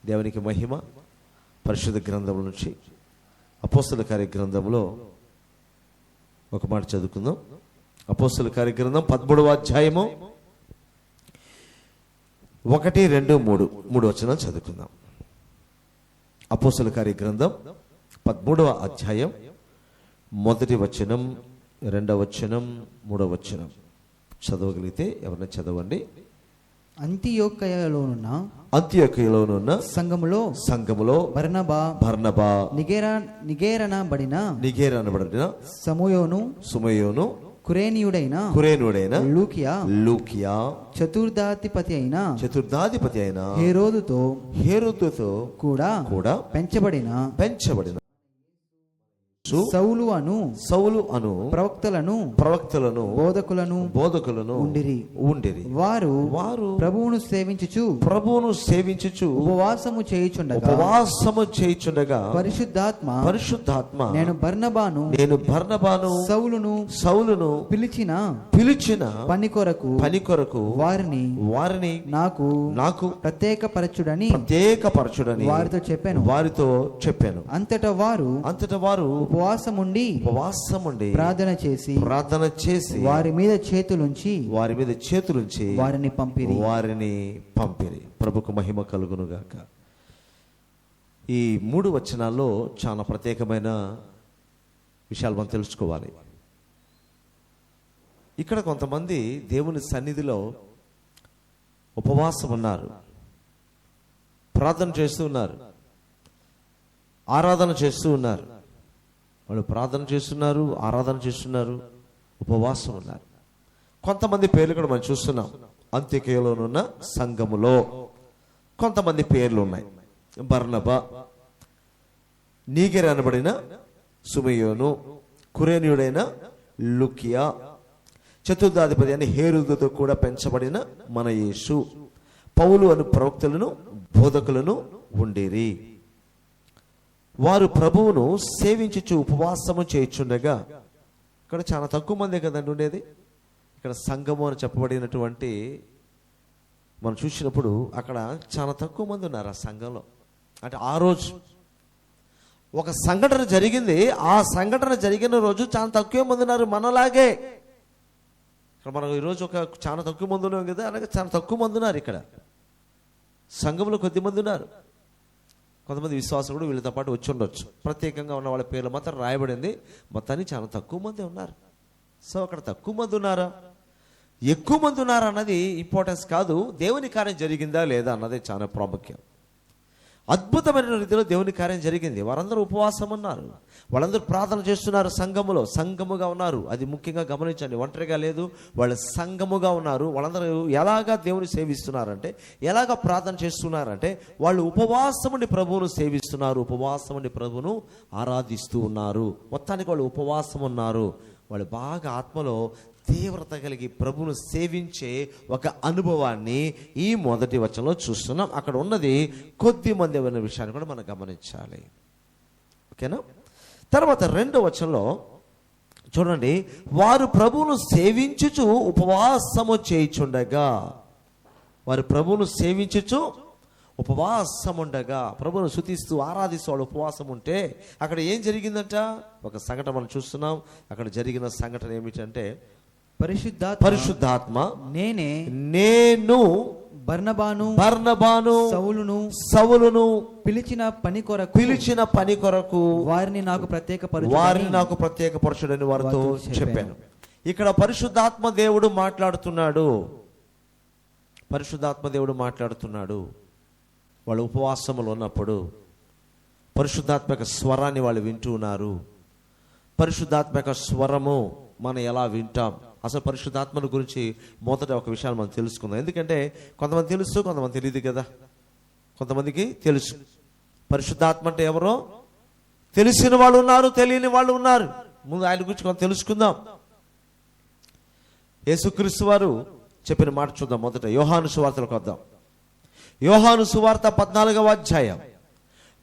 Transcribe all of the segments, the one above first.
దేవునికి మహిమ. పరిశుద్ధ గ్రంథం నుంచి అపోస్తల కార్య గ్రంథంలో ఒక మాట చదువుకుందాం. అపోస్తల కార్య గ్రంథం 13వ అధ్యాయము 1, 2, 3 వచనాలు చదువుకుందాం. అపోస్తల కార్య గ్రంథం 13వ అధ్యాయం 1వ వచనం, 2వ వచనం, 3వ వచనం చదవగలిగితే ఎవరైనా చదవండి. అంతియోకయలోనున్న సంఘములో బర్నబా నిగేరనబడిన సమూయోను కురేనీయుడైన లూకియా చతుర్థాధిపతి అయిన హేరోదుతో కూడా పెంచబడిన సౌలు అను ప్రవక్తలను బోధకులను ఉండిరి. వారు ప్రభువును సేవించుచు ఉపవాసము చేయుచుండగా పరిశుద్ధాత్మ నేను బర్నబాను సౌలును పిలిచిన పని కొరకు వారిని నాకు ప్రత్యేకపరచుడని వారితో చెప్పాను. అంతటా వారు ఉపవాసముండి ప్రార్థన చేసి వారి మీద చేతులుంచి వారిని పంపిరి. ప్రభుకు మహిమ కలుగును గాక. ఈ 3 వచనాల్లో చాలా ప్రత్యేకమైన విషయాలు మనం తెలుసుకోవాలి. ఇక్కడ కొంతమంది దేవుని సన్నిధిలో ఉపవాసం ఉన్నారు, ప్రార్థన చేస్తూ ఉన్నారు, ఆరాధన చేస్తూ ఉన్నారు. వాళ్ళు ప్రార్థన చేస్తున్నారు, ఆరాధన చేస్తున్నారు, ఉపవాసం ఉన్నారు. కొంతమంది పేర్లు కూడా మనం చూస్తున్నాం. అంత్యొకయలోనున్న సంఘములో కొంతమంది పేర్లు ఉన్నాయి. బర్నబా, నీగెర అనబడిన సుమయోను, కురేనీయుడైన లూకియా, చతుర్థాధిపతి అని హేరోదుతో కూడా పెంచబడిన మన యేసు, పౌలు అను ప్రవక్తలను బోధకులను ఉండిరి. వారు ప్రభువును సేవించుచు ఉపవాసము చేయుచుండగా, ఇక్కడ చాలా తక్కువ మందే కదండి ఉండేది. ఇక్కడ సంఘము అని చెప్పబడినటువంటి మనం చూసినప్పుడు అక్కడ చాలా తక్కువ మంది ఉన్నారు ఆ సంఘంలో. అంటే ఆ రోజు ఒక సంఘటన జరిగింది, ఆ సంఘటన జరిగిన రోజు చాలా తక్కువ మంది ఉన్నారు. మనలాగే ఇక్కడ మనం ఈరోజు చాలా తక్కువ మంది ఉన్నాం కదా, అలాగే చాలా తక్కువ మంది ఉన్నారు. ఇక్కడ సంఘంలో కొద్దిమంది ఉన్నారు. కొంతమంది విశ్వాసం కూడా వీళ్ళతో పాటు వచ్చి ఉండొచ్చు. ప్రత్యేకంగా ఉన్న వాళ్ళ పేర్లు మాత్రం రాయబడింది. మొత్తాన్ని చాలా తక్కువ మంది ఉన్నారు. సో అక్కడ తక్కువ మంది ఉన్నారా, ఎక్కువ మంది ఉన్నారా అన్నది ఇంపార్టెన్స్ కాదు. దేవుని కార్యం జరిగిందా లేదా అన్నది చాలా ప్రాముఖ్యం. అద్భుతమైన రీతిలో దేవుని కార్యం జరిగింది. వారందరూ ఉపవాసం ఉన్నారు, వాళ్ళందరూ ప్రార్థన చేస్తున్నారు, సంఘముగా ఉన్నారు. అది ముఖ్యంగా గమనించండి. ఒంటరిగా లేదు, వాళ్ళు సంఘముగా ఉన్నారు. వాళ్ళందరూ ఎలాగా దేవుని సేవిస్తున్నారంటే, ఎలాగ ప్రార్థన చేస్తున్నారంటే, వాళ్ళు ఉపవాసముండి ప్రభువును సేవిస్తున్నారు, ఉపవాసముండి ప్రభువును ఆరాధిస్తూ ఉన్నారు. మొత్తానికి వాళ్ళు ఉపవాసం ఉన్నారు. వాళ్ళు బాగా ఆత్మలో తీవ్రత కలిగి ప్రభువును సేవించే ఒక అనుభవాన్ని ఈ 1వ వచనంలో చూస్తున్నాం. అక్కడ ఉన్నది కొద్ది మంది అనే విషయాన్ని కూడా మనం గమనించాలి. ఓకేనా? తర్వాత 2వ వచనంలో చూడండి, వారు ప్రభువును సేవించుచు ఉపవాసము చేయుచుండగా, వారు ప్రభువును సేవించుచు ఉపవాసం ఉండగా, ప్రభువును స్తుతిస్తూ ఆరాధిస్తూ వాళ్ళు ఉపవాసం ఉంటే అక్కడ ఏం జరిగిందంట? ఒక సంఘటన మనం చూస్తున్నాం. అక్కడ జరిగిన సంఘటన ఏమిటంటే, పరిశుద్ధాత్మ నేను బర్నబాను సౌలును పిలిచిన పని కొరకు వారిని నాకు ప్రత్యేకపరచుడని వారితో చెప్పాను. ఇక్కడ పరిశుద్ధాత్మ దేవుడు మాట్లాడుతున్నాడు. వాళ్ళు ఉపవాసములు ఉన్నప్పుడు పరిశుద్ధాత్మక స్వరాన్ని వాళ్ళు వింటూ ఉన్నారు. పరిశుద్ధాత్మక స్వరము మనం ఎలా వింటాం? అసలు పరిశుద్ధాత్మను గురించి మొదట ఒక విషయాన్ని మనం తెలుసుకుందాం. ఎందుకంటే కొంతమంది తెలుసు, కొంతమంది తెలియదు కదా. కొంతమందికి తెలుసు పరిశుద్ధాత్మ అంటే ఎవరో, తెలిసిన వాళ్ళు ఉన్నారు, తెలియని వాళ్ళు ఉన్నారు. ముందు ఆయన గురించి కొంత తెలుసుకుందాం. యేసుక్రీస్తు వారు చెప్పిన మాట చూద్దాం. మొదట యోహాను సువార్తలకు వద్దాం. యోహాను సువార్త 14వ అధ్యాయం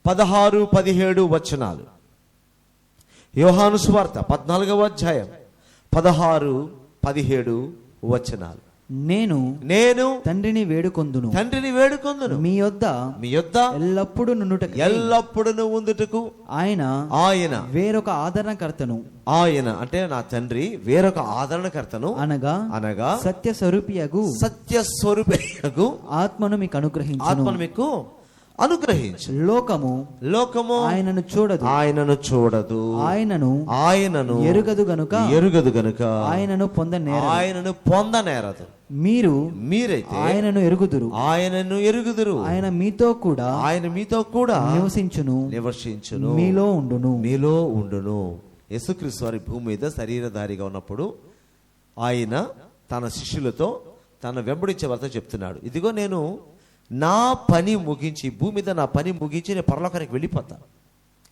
16, 17 వచనాలు. యోహాను సువార్త 14వ అధ్యాయం 16, 17 వచనాలు. నేను తండ్రిని వేడుకొందును మీ యొద్ద ఎల్లప్పుడు ఉండుటకు ఆయన వేరొక ఆదరణకర్తను, ఆయన అంటే నా తండ్రి వేరొక ఆదరణకర్తను అనగా సత్య స్వరూపియగు ఆత్మను మీకు అనుగ్రహించు. లోకము ఆయనను చూడదు, ఆయనను ఎరుగదు గనుక ఆయనను పొందనేరదు. మీరైతే ఆయనను ఎరుగుదురు, ఆయన మీతో కూడా నివసించును, మీలో ఉండును. యేసుక్రీస్తు వారి భూమి మీద శరీరధారిగా ఉన్నప్పుడు ఆయన తన శిష్యులతో తన వెంబడించే వారితో చెప్తున్నాడు, ఇదిగో నేను నా పని ముగించి భూమి మీద నా పని ముగించి నేను పరలోకానికి వెళ్ళిపోతాను.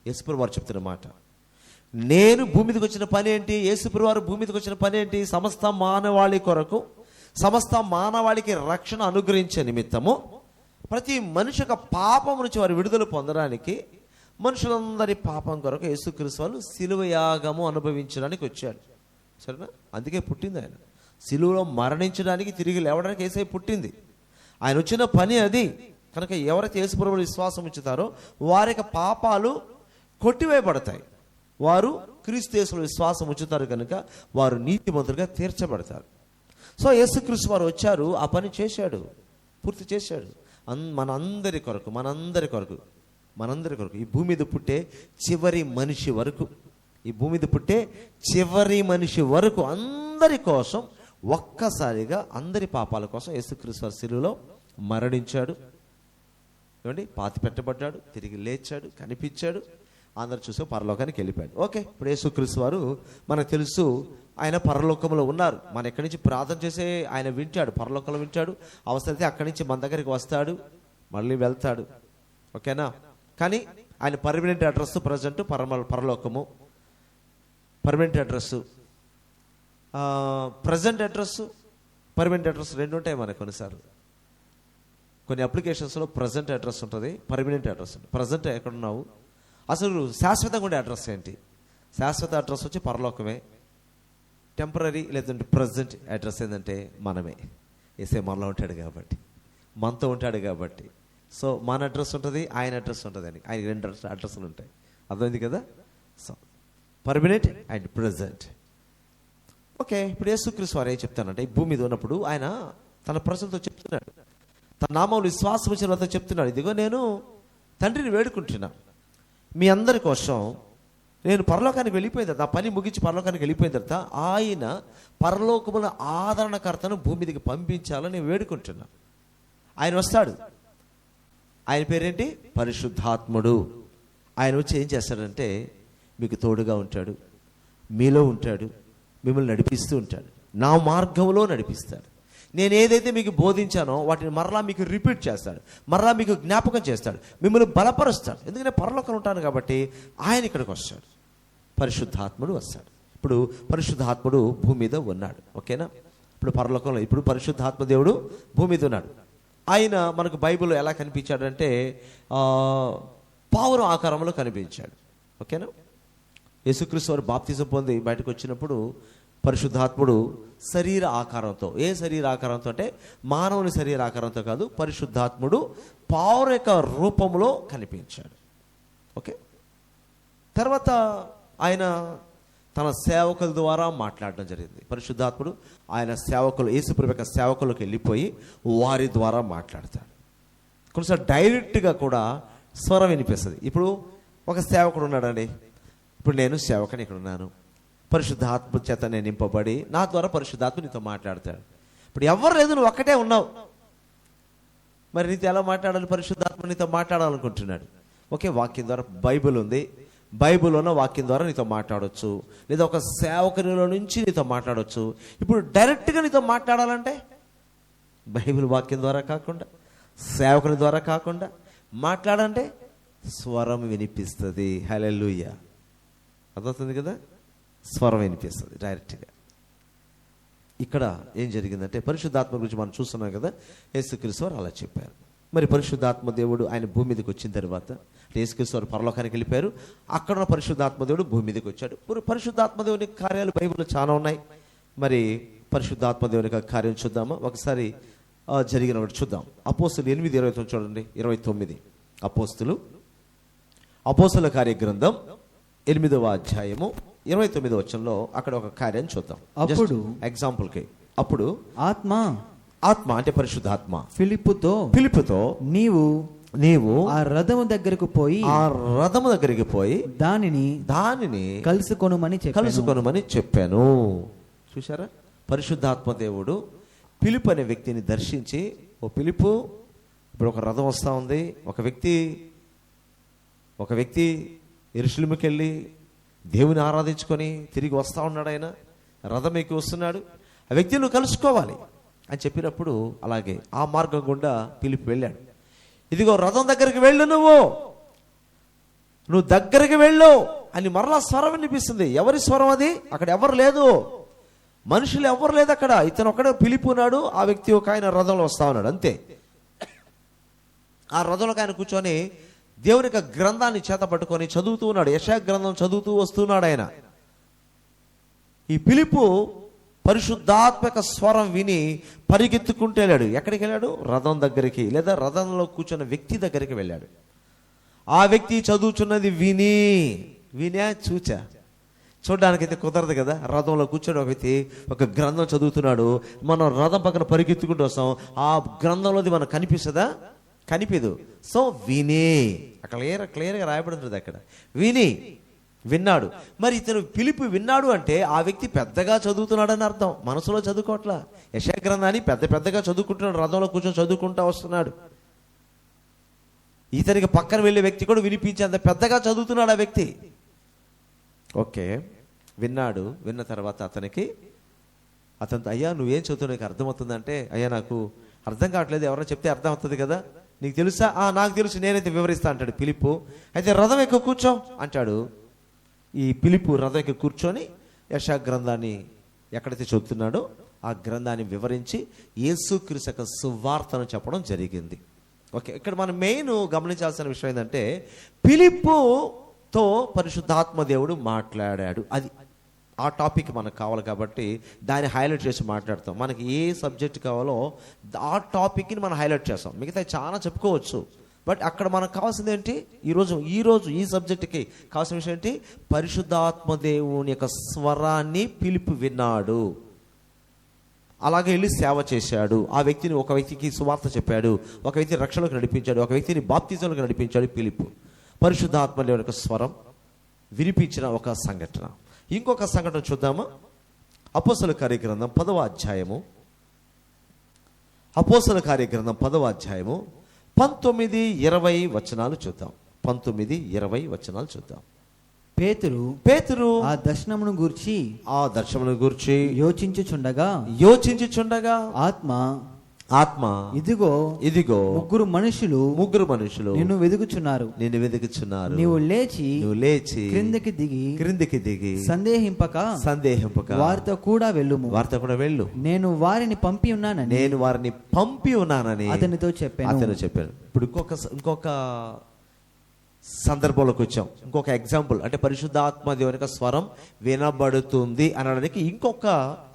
యేసుప్రభువు వారు చెప్తున్న మాట. నేను భూమి మీదకి వచ్చిన పని ఏంటి? యేసుప్రభువు వారు భూమి మీదకి వచ్చిన పని ఏంటి? సమస్త మానవాళి కొరకు, సమస్త మానవాళికి రక్షణ అనుగ్రహించే నిమిత్తము, ప్రతి మనిషి యొక్క పాపం నుంచి వారు విడుదల పొందడానికి, మనుషులందరి పాపం కొరకు యేసుక్రీస్తు వారు శిలువ యాగము అనుభవించడానికి వచ్చాడు. సరేనా? అందుకే పుట్టింది ఆయన. శిలువలో మరణించడానికి, తిరిగి లేవడానికి యేసయ్య పుట్టింది. ఆయన వచ్చిన పని అది. కనుక ఎవరైతే యేసుప్రభువులో విశ్వాసం ఉంచుతారో వారి యొక్క పాపాలు కొట్టివేయబడతాయి. వారు క్రీస్తు యేసులో విశ్వాసం ఉంచుతారు కనుక వారు నీతిమంతులుగా తీర్చబడతారు. సో యేసుక్రీస్తు వారు వచ్చారు, ఆ పని చేశాడు, పూర్తి చేశాడు. మనందరి కొరకు ఈ భూమి మీద పుట్టే చివరి మనిషి వరకు అందరి కోసం ఒక్కసారిగా అందరి పాపాల కోసం యేసుక్రీస్తు వారు శిలువలో మరణించాడు, ఏమండి, పాతి పెట్టబడ్డాడు, తిరిగి లేచాడు, కనిపించాడు, అందరు చూసి పరలోకానికి వెళ్ళిపోయాడు. ఓకే, ఇప్పుడు యేసుక్రీస్తు వారు మనకు తెలుసు ఆయన పరలోకంలో ఉన్నారు. మన ఎక్కడి నుంచి ప్రార్థన చేసే ఆయన వింటాడు, పరలోకంలో వింటాడు. అవసరమైతే అక్కడి నుంచి మన దగ్గరికి వస్తాడు, మళ్ళీ వెళ్తాడు. ఓకేనా? కానీ ఆయన పర్మనెంట్ అడ్రస్ ప్రజెంట్ పరలోకము. Permanent address, present address, permanent address రెండు ఉంటాయి మనకు. కొన్ని అప్లికేషన్స్లో ప్రజెంట్ అడ్రస్ ఉంటుంది, పర్మనెంట్ అడ్రస్ ఉంటుంది. ప్రజెంట్ ఎక్కడున్నావు, అసలు శాశ్వతంగా ఉండే అడ్రస్ ఏంటి? శాశ్వత అడ్రస్ వచ్చి పరలోకమే. టెంపరీ లేదంటే ప్రజెంట్ అడ్రస్ ఏంటంటే మనమే. యేసయ్య మనలో ఉంటాడు కాబట్టి, మనతో ఉంటాడు కాబట్టి. సో మన అడ్రస్ ఉంటుంది, ఆయన అడ్రస్ ఉంటుంది అని. ఆయన రెండు అడ్రస్లు ఉంటాయి. అర్థమైంది కదా? So permanent and present. Okay, ఇప్పుడు యేసుక్రీస్తు వారు ఏం చెప్తానంటే, ఈ భూమి మీద ఉన్నప్పుడు ఆయన తన ప్రజలతో చెప్తున్నాడు, తన నామంలో విశ్వాసం వచ్చిన వారితో చెప్తున్నాడు, ఇదిగో నేను తండ్రిని వేడుకుంటున్నా, మీ అందరి కోసం నేను పరలోకానికి వెళ్ళిపోయిన తర్వాత, నా పని ముగించి పరలోకానికి వెళ్ళిపోయిన తర్వాత ఆయన పరలోకముల ఆదరణకర్తను భూమి మీదకి పంపించాలని నేను వేడుకుంటున్నా. ఆయన వస్తాడు. ఆయన పేరేంటి? పరిశుద్ధాత్ముడు. ఆయన వచ్చి ఏం చేస్తాడంటే మీకు తోడుగా ఉంటాడు, మీలో ఉంటాడు, మిమ్మల్ని నడిపిస్తూ ఉంటాడు, నా మార్గంలో నడిపిస్తాడు. నేను ఏదైతే మీకు బోధించానో వాటిని మరలా మీకు రిపీట్ చేస్తాడు, మరలా మీకు జ్ఞాపకం చేస్తాడు, మిమ్మల్ని బలపరుస్తాడు. ఎందుకంటే పరలోకంలో ఉంటాను కాబట్టి ఆయన ఇక్కడికి వస్తాడు, పరిశుద్ధాత్ముడు వస్తాడు. ఇప్పుడు పరిశుద్ధాత్ముడు భూమి మీద ఉన్నాడు. ఓకేనా? ఇప్పుడు పరలోకంలో ఇప్పుడు పరిశుద్ధాత్మ దేవుడు భూమి మీద ఉన్నాడు. ఆయన మనకు బైబిల్లో ఎలా కనిపించాడంటే పావురం ఆకారంలో కనిపించాడు. ఓకేనా? యేసుక్రీస్తు వారు బాప్తిజం పొంది బయటకు వచ్చినప్పుడు పరిశుద్ధాత్ముడు శరీర ఆకారంతో, ఏ శరీర ఆకారంతో అంటే మానవుని శరీర ఆకారంతో కాదు, పరిశుద్ధాత్ముడు పావురం యొక్క రూపంలో కనిపించాడు. ఓకే, తర్వాత ఆయన తన సేవకుల ద్వారా మాట్లాడడం జరిగింది. పరిశుద్ధాత్ముడు ఆయన సేవకులు, యేసుప్రభు యొక్క సేవకులకు వెళ్ళిపోయి వారి ద్వారా మాట్లాడతాడు. కొన్నిసార్లు డైరెక్ట్గా కూడా స్వరం వినిపిస్తుంది. ఇప్పుడు ఒక సేవకుడు ఉన్నాడండి, ఇప్పుడు నేను సేవకుని ఇక్కడ ఉన్నాను, పరిశుద్ధాత్మ చేత నేను నింపబడి నా ద్వారా పరిశుద్ధాత్మ నీతో మాట్లాడతాడు. ఇప్పుడు ఎవరు లేదు, నువ్వు ఒక్కటే ఉన్నావు, మరి నీతో ఎలా మాట్లాడాలి? పరిశుద్ధాత్మ నీతో మాట్లాడాలనుకుంటున్నాడు. ఓకే, వాక్యం ద్వారా బైబిల్ ఉంది, బైబిల్ ఉన్న వాక్యం ద్వారా నీతో మాట్లాడవచ్చు, లేదా ఒక సేవకునిలో నుంచి నీతో మాట్లాడవచ్చు. ఇప్పుడు డైరెక్ట్గా నీతో మాట్లాడాలంటే బైబిల్ వాక్యం ద్వారా కాకుండా, సేవకుని ద్వారా కాకుండా మాట్లాడంటే స్వరం వినిపిస్తుంది. హల్లెలూయా, అర్థమవుతుంది కదా? స్వరం వినిపిస్తుంది డైరెక్ట్గా. ఇక్కడ ఏం జరిగిందంటే పరిశుద్ధాత్మ గురించి మనం చూస్తున్నాం కదా, యేసుక్రీస్తు వారు అలా చెప్పారు. మరి పరిశుద్ధాత్మ దేవుడు ఆయన భూమి మీదకి వచ్చిన తర్వాత, యేసుక్రీస్తు వారు పరలోకానికి వెళ్ళిపోయారు, అక్కడ ఉన్న పరిశుద్ధాత్మ దేవుడు భూమి మీదకి వచ్చాడు. పరిశుద్ధాత్మ దేవుని కార్యాలు బైబిల్లో చాలా ఉన్నాయి. మరి పరిశుద్ధాత్మ దేవుని యొక్క కార్యం చూద్దామా? ఒకసారి జరిగిన ఒకటి చూద్దాం. అపోస్తులు 8:29 చూడండి. 29 అపోస్తుల కార్య గ్రంథం 8వ అధ్యాయము 29వ వచనంలో అక్కడ ఒక కార్యం చూద్దాం. అప్పుడు ఎగ్జాంపుల్కి, అప్పుడు ఆత్మ అంటే పరిశుద్ధాత్మ ఫిలిప్పుతో నీవు ఆ రథము దగ్గరకు పోయి దానిని కలుసుకొనుమని చెప్పాను. చూసారా? పరిశుద్ధాత్మ దేవుడు ఫిలిప్ అనే వ్యక్తిని దర్శించి, ఓ ఫిలిప్పు, ఇప్పుడు ఒక రథం వస్తూ ఉంది, ఒక వ్యక్తి యెరూషలేముకి వెళ్ళి దేవుని ఆరాధించుకొని తిరిగి వస్తూ ఉన్నాడు. ఆయన రథం ఎక్కి వస్తున్నాడు, ఆ వ్యక్తిని నువ్వు కలుసుకోవాలి అని చెప్పినప్పుడు అలాగే ఆ మార్గం గుండా ఫిలిప్ వెళ్ళాడు. ఇదిగో రథం దగ్గరికి వెళ్ళు, నువ్వు దగ్గరికి వెళ్ళు అని మరలా స్వరం వినిపిస్తుంది. ఎవరి స్వరం అది? అక్కడ ఎవరు లేదు, మనుషులు ఎవరు లేదు అక్కడ. ఇతను ఒక్కడే ఫిలిప్ ఉన్నాడు, ఆ వ్యక్తి ఒక ఆయన రథంలో వస్తా ఉన్నాడు, అంతే. ఆ రథంలోకి ఆయన కూర్చొని దేవుని యొక్క గ్రంథాన్ని చేత పట్టుకొని చదువుతూ ఉన్నాడు. యెషయా గ్రంథం చదువుతూ వస్తున్నాడు ఆయన. ఈ ఫిలిప్పు పరిశుద్ధాత్మక స్వరం విని పరిగెత్తుకుంటూ వెళ్ళాడు. ఎక్కడికి వెళ్ళాడు? రథం దగ్గరికి, లేదా రథంలో కూర్చున్న వ్యక్తి దగ్గరికి వెళ్ళాడు. ఆ వ్యక్తి చదువుతున్నది వినే చూడడానికైతే కుదరదు కదా. రథంలో కూర్చొని ఒక వ్యక్తి ఒక గ్రంథం చదువుతున్నాడు, మనం రథం పక్కన పరిగెత్తుకుంటూ వస్తాం, ఆ గ్రంథంలోది మనకు కనిపిస్తుందా? కనిపించదు. సో క్లియర్గా రాయబడుతుంది అక్కడ. విన్నాడు. మరి ఇతను ఫిలిప్ విన్నాడు అంటే ఆ వ్యక్తి పెద్దగా చదువుతున్నాడని అర్థం. మనసులో చదువుకోవట్లా, యెషయా గ్రంథాన్ని పెద్దగా చదువుకుంటున్నాడు, రథంలో కూర్చొని చదువుకుంటా వస్తున్నాడు. ఇతనికి పక్కన వెళ్ళే వ్యక్తి కూడా వినిపించేంత పెద్దగా చదువుతున్నాడు ఆ వ్యక్తి. ఓకే, విన్నాడు. విన్న తర్వాత అతనితో అయ్యా నువ్వేం చదువుతావు, నీకు అర్థమవుతుందంటే, అయ్యా నాకు అర్థం కావట్లేదు, ఎవరైనా చెప్తే అర్థం అవుతుంది కదా, నీకు తెలుసా? నాకు తెలుసు, నేనైతే వివరిస్తా అంటాడు ఫిలిప్పు. అయితే రథం ఎక్కువ కూర్చో అంటాడు. ఈ ఫిలిప్పు రథం ఎక్కువ కూర్చొని యెషయా గ్రంథాన్ని ఎక్కడైతే చదువుతున్నాడో ఆ గ్రంథాన్ని వివరించి యేసుక్రీస్తు యొక్క సువార్తను చెప్పడం జరిగింది. ఓకే, ఇక్కడ మనం మెయిన్ గమనించాల్సిన విషయం ఏంటంటే ఫిలిప్పుతో పరిశుద్ధాత్మ దేవుడు మాట్లాడాడు. అది ఆ టాపిక్ మనకు కావాలి కాబట్టి దాన్ని హైలైట్ చేసి మాట్లాడతాం. మనకి ఏ సబ్జెక్ట్ కావాలో ఆ టాపిక్ని మనం హైలైట్ చేస్తాం. మిగతా చాలా చెప్పుకోవచ్చు, బట్ అక్కడ మనకు కావాల్సింది ఏంటి? ఈరోజు ఈ సబ్జెక్ట్కి కావాల్సిన విషయం ఏంటి? పరిశుద్ధాత్మ దేవుని యొక్క స్వరాన్ని ఫిలిప్పు విన్నాడు, అలాగే వెళ్ళి సేవ చేశాడు. ఒక వ్యక్తికి సువార్త చెప్పాడు, ఒక వ్యక్తిని రక్షణకు నడిపించాడు, ఒక వ్యక్తిని బాప్తిజంలోకి నడిపించాడు ఫిలిప్పు. పరిశుద్ధాత్మ దేవుని యొక్క స్వరం వినిపించిన ఒక సంఘటన. ఇంకొక సంఘటన చూద్దామా? అపోస్తల కార్యగ్రంథం 10వ అధ్యాయము 19-20 వచనాలు చూద్దాం. 19-20 వచనాలు చూద్దాం. పేతురు ఆ దర్శనమును గూర్చి యోచించుచుండగా ఆత్మ ఇదిగో ముగ్గురు మనుషులు నిన్ను వెదుకుచున్నారు. నీవు లేచి క్రిందికి దిగి సందేహింపక వారితో కూడా వెళ్ళు. నేను వారిని పంపి ఉన్నానని అతనితో చెప్పాను. ఇప్పుడు ఇంకొక సందర్భంలోకి వచ్చాం. ఇంకొక ఎగ్జాంపుల్ అంటే పరిశుద్ధాత్మ దేవుని యొక్క స్వరం వినబడుతుంది అనడానికి ఇంకొక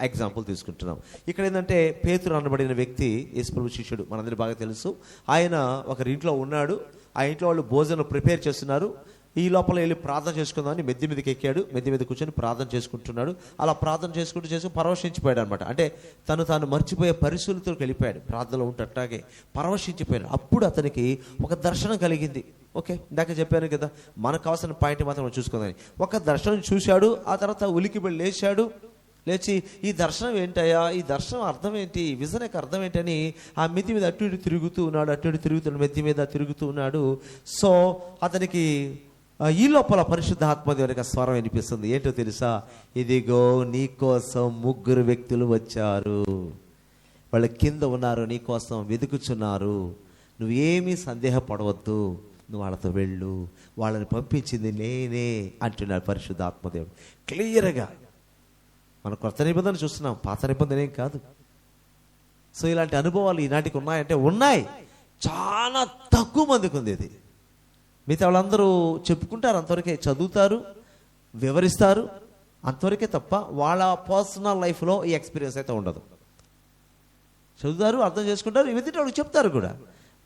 ఎగ్జాంపుల్ తీసుకుంటున్నాం. ఇక్కడ ఏంటంటే పేతురు అనబడిన వ్యక్తి యేసుప్రభు శిష్యుడు, మనందరికీ బాగా తెలుసు. ఆయన ఒకరి ఇంట్లో ఉన్నాడు, ఆ ఇంట్లో వాళ్ళు భోజనం ప్రిపేర్ చేస్తున్నారు. ఈ లోపల వెళ్ళి ప్రార్థన చేసుకుందామని మెద్ది మీదకి ఎక్కాడు. మెద్ది మీద కూర్చొని ప్రార్థన చేసుకుంటున్నాడు. అలా ప్రార్థన చేసుకుంటూ పరవశించిపోయాడు అనమాట. అంటే తాను మర్చిపోయే పరిస్థితులకు వెళ్ళిపోయాడు. ప్రార్థనలో ఉంటే అట్లాగే పరవశించిపోయాడు. అప్పుడు అతనికి ఒక దర్శనం కలిగింది. ఓకే, ఇందాక చెప్పాను కదా, మనకు కావాల్సిన పాయింట్ మాత్రం చూసుకుందని. ఒక దర్శనం చూశాడు. ఆ తర్వాత ఉలికిబడి లేచి ఈ దర్శనం ఏంటయ్యా, ఈ దర్శనం అర్థం ఏంటి, ఈ విజన్ యొక్క అర్థం ఏంటని ఆ మెత్తి మీద అటు ఇటు తిరుగుతూ ఉన్నాడు. మెత్తి మీద తిరుగుతూ ఉన్నాడు. సో అతనికి ఈ లోపల పరిశుద్ధాత్మ దేవుని యొక్క స్వరం వినిపిస్తుంది. ఏంటో తెలుసా? ఇదిగో నీ కోసం 3 వ్యక్తులు వచ్చారు, వాళ్ళ కింద ఉన్నారు, నీ కోసం వెతుకుచున్నారు. నువ్వేమీ సందేహపడవద్దు, నువ్వు వాళ్ళతో వెళ్ళు, వాళ్ళని పంపించింది నేనే అంటున్నాడు పరిశుద్ధాత్మ దేవుడు క్లియర్గా. మన కొత్త నిబంధన చూస్తున్నాం, పాత నిబంధన ఏం కాదు. సో ఇలాంటి అనుభవాలు ఈనాటికి ఉన్నాయంటే ఉన్నాయి, చాలా తక్కువ మందికి ఉంది. ఇది మిగతా వాళ్ళందరూ చెప్పుకుంటారు, అంతవరకే చదువుతారు, వివరిస్తారు, అంతవరకే తప్ప వాళ్ళ పర్సనల్ లైఫ్లో ఈ ఎక్స్పీరియన్స్ అయితే ఉండదు. చదువుతారు, అర్థం చేసుకుంటారు, ఎదుటి వాళ్ళకి చెప్తారు కూడా.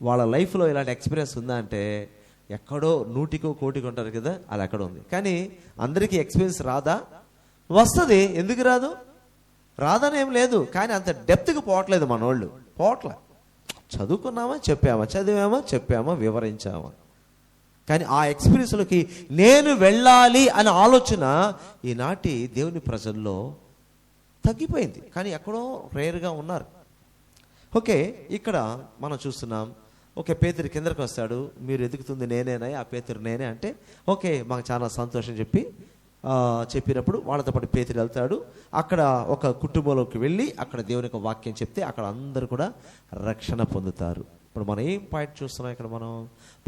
వాళ్ళ లైఫ్లో ఇలాంటి ఎక్స్పీరియన్స్ ఉందా అంటే ఎక్కడో 100కో 1,00,000 ఉంటారు కదా, అది ఎక్కడ ఉంది. కానీ అందరికీ ఎక్స్పీరియన్స్ రాదా? వస్తుంది. ఎందుకు రాదు? రాదని ఏం లేదు, కానీ అంత డెప్త్కి పోవట్లేదు మనోళ్ళు. పోవట్లే. చదువుకున్నామా, చెప్పామా, చదివామా, చెప్పామా, వివరించామా. కానీ ఆ ఎక్స్పీరియన్స్లోకి నేను వెళ్ళాలి అనే ఆలోచన ఈనాటి దేవుని ప్రజల్లో తగ్గిపోయింది. కానీ ఎక్కడో రేర్గా ఉన్నారు. ఓకే, ఇక్కడ మనం చూస్తున్నాం. ఓకే, పేతురు కిందకి వస్తాడు. మీరు ఎదుగుతుంది నేనేనా, ఆ పేతురు నేనే అంటే ఓకే మాకు చాలా సంతోషం చెప్పినప్పుడు వాళ్ళతో పాటు పేతురు వెళ్తాడు. అక్కడ ఒక కుటుంబంలోకి వెళ్ళి అక్కడ దేవుని యొక్క వాక్యం చెప్తే అక్కడ అందరూ కూడా రక్షణ పొందుతారు. ఇప్పుడు మనం ఏం పాయింట్ చూస్తున్నాం ఇక్కడ? మనం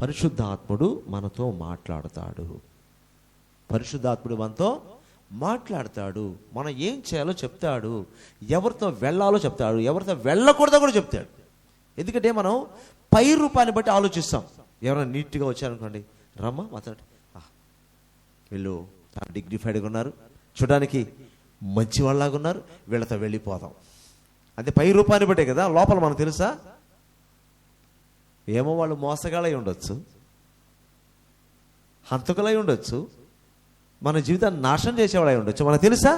పరిశుద్ధాత్ముడు మనతో మాట్లాడతాడు. పరిశుద్ధాత్ముడు మనతో మాట్లాడతాడు. మనం ఏం చేయాలో చెప్తాడు, ఎవరితో వెళ్ళాలో చెప్తాడు, ఎవరితో వెళ్ళకూడదో కూడా చెప్తాడు. ఎందుకంటే మనం పై రూపాన్ని బట్టి ఆలోచిస్తాం. ఎవరైనా నీట్గా వచ్చారనుకోండి, రమ్మ మాట్లాడు, వీళ్ళు చాలా డిగ్నిఫైడ్గా ఉన్నారు, చూడడానికి మంచి వాళ్ళలాగా ఉన్నారు, వీళ్ళతో వెళ్ళిపోదాం. అంటే పై రూపాన్ని బట్టే కదా. లోపల మనకు తెలుసా? ఏమో వాళ్ళు మోసగాళ్ళై ఉండొచ్చు, హంతకులై ఉండొచ్చు, మన జీవితాన్ని నాశనం చేసేవాళ్ళై ఉండొచ్చు. మనకు తెలుసా?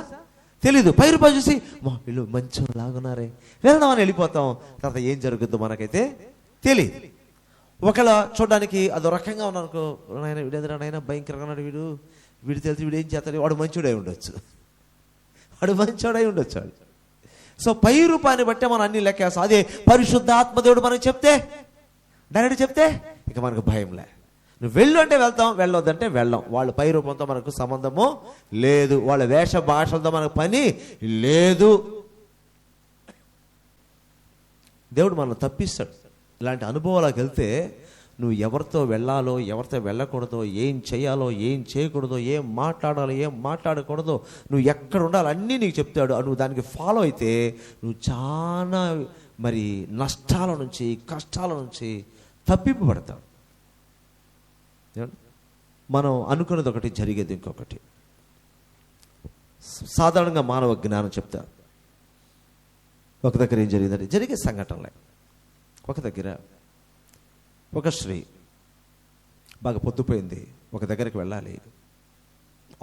తెలీదు. పై రూపాయలు చూసి వీళ్ళు మంచి లాగున్నారే, వెళ్దామని వెళ్ళిపోతాం. తర్వాత ఏం జరుగుతుందో మనకైతే తెలియదు. ఒకవేళ చూడడానికి అదో రకంగా ఉన్నానుకో, నాయన వీడేంద్రాయన భయంకరంగా ఉన్నాడు, వీడు తెలిసి వీడు ఏం చేస్తాడు, వాడు మంచోడై ఉండొచ్చు, వాడు మంచోడై ఉండొచ్చు. సో పై రూపాన్ని బట్టే మనం అన్ని లెక్కేస్తాం. అదే పరిశుద్ధాత్మదేవుడు మనకు చెప్తే, డైరెక్ట్ చెప్తే ఇక మనకు భయంలే. నువ్వు వెళ్ళు అంటే వెళ్తాం, వెళ్ళొద్దంటే వెళ్ళాం. వాళ్ళ పై రూపంతో మనకు సంబంధము లేదు, వాళ్ళ వేష భాషలతో మనకు పని లేదు. దేవుడు మనల్ని తప్పిస్తాడు. ఇలాంటి అనుభవాలకు వెళ్తే నువ్వు ఎవరితో వెళ్ళాలో, ఎవరితో వెళ్ళకూడదో, ఏం చేయాలో, ఏం చేయకూడదో, ఏం మాట్లాడాలో, ఏం మాట్లాడకూడదో, నువ్వు ఎక్కడ ఉండాలో అన్నీ నీకు చెప్తాడు. నువ్వు దానికి ఫాలో అయితే నువ్వు చాలా మరి నష్టాల నుంచి, కష్టాల నుంచి తప్పింపబడతావు. మనం అనుకున్నది ఒకటి, జరిగేది ఇంకొకటి. సాధారణంగా మానవ జ్ఞానం చెప్తా. ఒక దగ్గర ఏం జరిగిందంటే, జరిగే సంఘటనలే. ఒక దగ్గర ఒక స్త్రీ బాగా పొద్దుపోయింది, ఒక దగ్గరికి వెళ్ళాలి,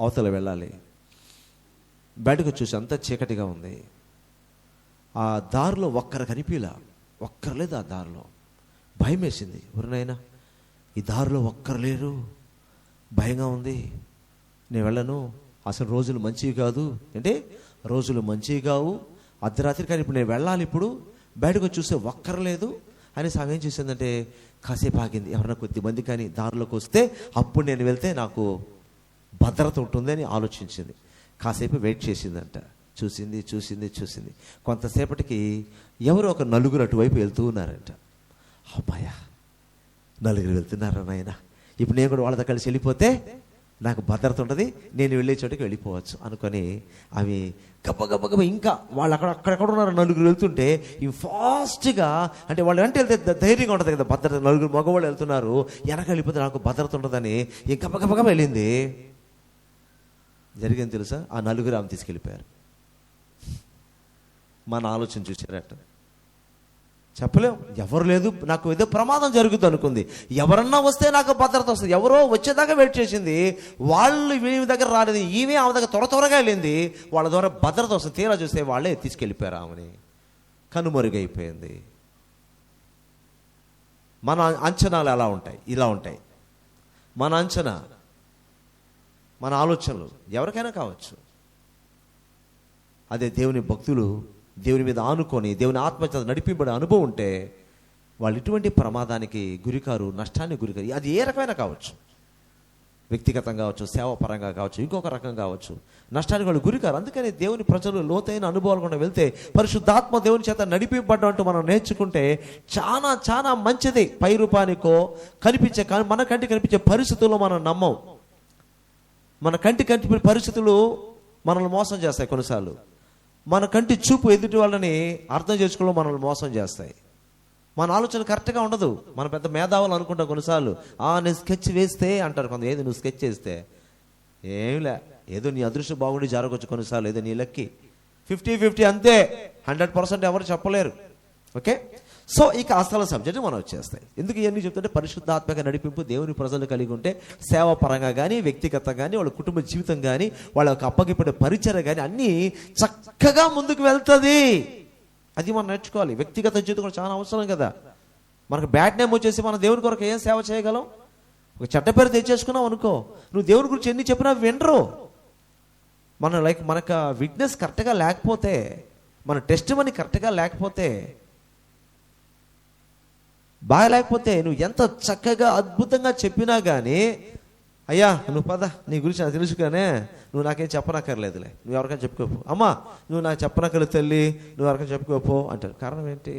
అవతల వెళ్ళాలి. బయటకు చూసి అంతా చీకటిగా ఉంది. ఆ దారిలో ఒక్కరు కనిపిలా, ఒక్కరు లేదు ఆ దారిలో. భయం వేసింది. ఎవరినైనా ఈ దారిలో ఒక్కరు లేరు, భయంగా ఉంది, నేను వెళ్ళను, అసలు రోజులు మంచివి కాదు. అంటే రోజులు మంచివి కావు, అర్ధరాత్రి, కానీ ఇప్పుడు నేను వెళ్ళాలి, ఇప్పుడు బయటకు చూస్తే ఒక్కరు లేదు అని ఆమె ఏం చేసిందంటే కాసేపు ఆగింది. ఎవరైనా కొద్దిమంది కానీ దారిలోకి వస్తే అప్పుడు నేను వెళ్తే నాకు భద్రత ఉంటుంది అని ఆలోచించింది. కాసేపు వెయిట్ చేసిందంట. చూసింది చూసింది చూసింది. కొంతసేపటికి ఎవరో ఒక నలుగురు అటువైపు వెళ్తూ ఉన్నారంట. అమ్మాయ, నలుగురు వెళ్తున్నారా నాయన, ఇప్పుడు నేను కూడా వాళ్ళతో కలిసి వెళ్ళిపోతే నాకు భద్రత ఉంటుంది, నేను వెళ్ళే చోటికి వెళ్ళిపోవచ్చు అనుకొని అవి గబ్బ ఇంకా వాళ్ళు అక్కడెక్కడ ఉన్నారు నలుగురు వెళ్తుంటే ఇవి ఫాస్ట్గా, అంటే వాళ్ళు వెంట వెళ్తే ధైర్యంగా ఉంటుంది కదా, భద్రత. నలుగురు మగవాళ్ళు వెళ్తున్నారు, వెనక వెళ్ళిపోతే నాకు భద్రత ఉంటుందని ఈ గబ్బ వెళ్ళింది. జరిగింది తెలుసా? ఆ నలుగురు ఆమె తీసుకెళ్ళిపోయారు. మన ఆలోచన చూసారట. చెప్పలేం, ఎవరు లేదు, నాకు ఏదో ప్రమాదం జరుగుతుంది అనుకుంది. ఎవరన్నా వస్తే నాకు భద్రత వస్తుంది, ఎవరో వచ్చేదాకా వెయిట్ చేసింది. వాళ్ళు వీళ్ళ దగ్గర రాలేదు, ఈమె ఆమె దగ్గర త్వరగా వెళ్ళింది, వాళ్ళ ద్వారా భద్రత వస్తుంది. తీరా చూస్తే వాళ్ళే తీసుకెళ్ళిపోయారు ఆమెని. కనుమరుగైపోయింది. మన అంచనాలు ఎలా ఉంటాయి? ఇలా ఉంటాయి మన అంచనా, మన ఆలోచనలు. ఎవరికైనా కావచ్చు. అదే దేవుని భక్తులు దేవుని మీద ఆనుకొని దేవుని ఆత్మచేత నడిపింపడే అనుభవం ఉంటే వాళ్ళు ఇటువంటి ప్రమాదానికి గురికారు, నష్టాన్ని గురికారు. అది ఏ రకమైన కావచ్చు, వ్యక్తిగతంగా కావచ్చు, సేవాపరంగా కావచ్చు, ఇంకొక రకం కావచ్చు, నష్టానికి వాళ్ళు గురికారు. అందుకని దేవుని ప్రజలు లోతైన అనుభవాలు కూడా వెళ్తే పరిశుద్ధాత్మ దేవుని చేత నడిపింపడం అంటూ మనం నేర్చుకుంటే చాలా చాలా మంచిది. పై రూపానికో కనిపించే, మన కంటికి కనిపించే పరిస్థితుల్లో మనం నమ్మం. మన కంటికి కనిపించే పరిస్థితులు మనల్ని మోసం చేస్తాయి. కొన్నిసార్లు మన కంటి చూపు ఎదుటి వాళ్ళని అర్థం చేసుకోవడం మనల్ని మోసం చేస్తాయి. మన ఆలోచన కరెక్ట్గా ఉండదు. మన పెద్ద మేధావులు అనుకుంటాం కొన్నిసార్లు. నేను స్కెచ్ వేస్తే అంటారు కొంత, ఏది నువ్వు స్కెచ్ చేస్తే ఏమిలే, ఏదో నీ అదృష్టం బాగుండి జరగవచ్చు కొన్నిసార్లు, ఏదో నీ లక్కి 50-50 అంతే, 100% ఎవరు చెప్పలేరు. ఓకే, సో ఇక అసలు సబ్జెక్ట్ మనం వచ్చేస్తాయి. ఎందుకు ఇవన్నీ చెప్తుంటే పరిశుద్ధాత్మక నడిపింపు దేవుని ప్రజలు కలిగి ఉంటే సేవ పరంగా కానీ, వ్యక్తిగతంగా కానీ, వాళ్ళ కుటుంబ జీవితం కానీ, వాళ్ళ యొక్క అప్పగిపడే పరిచయం కానీ అన్నీ చక్కగా ముందుకు వెళ్తుంది. అది మనం నేర్చుకోవాలి. వ్యక్తిగత జీవితం కూడా చాలా అవసరం కదా. మనకు బ్యాడ్ నేమ్ వచ్చేసి మనం దేవుని కొరకు ఏం సేవ చేయగలం? ఒక చెడ్డ పేరు తెచ్చేసుకున్నావు అనుకో, నువ్వు దేవుని గురించి ఎన్ని చెప్పినా వినరు. మనకు విట్నెస్ కరెక్ట్గా లేకపోతే, మన టెస్ట్ మనీ కరెక్ట్గా లేకపోతే, బాగలేకపోతే, నువ్వు ఎంత చక్కగా అద్భుతంగా చెప్పినా కానీ, అయ్యా నువ్వు పద, నీ గురించి నాకు తెలుసు కానీ నువ్వు నాకేం చెప్పనక్కర్లేదులే, నువ్వు ఎవరికైనా చెప్పుకోపో, అమ్మా నువ్వు నాకు చెప్పనక్కర్లేదు తల్లి, నువ్వు ఎవరికైనా చెప్పుకోపో అంటారు. కారణం ఏంటి?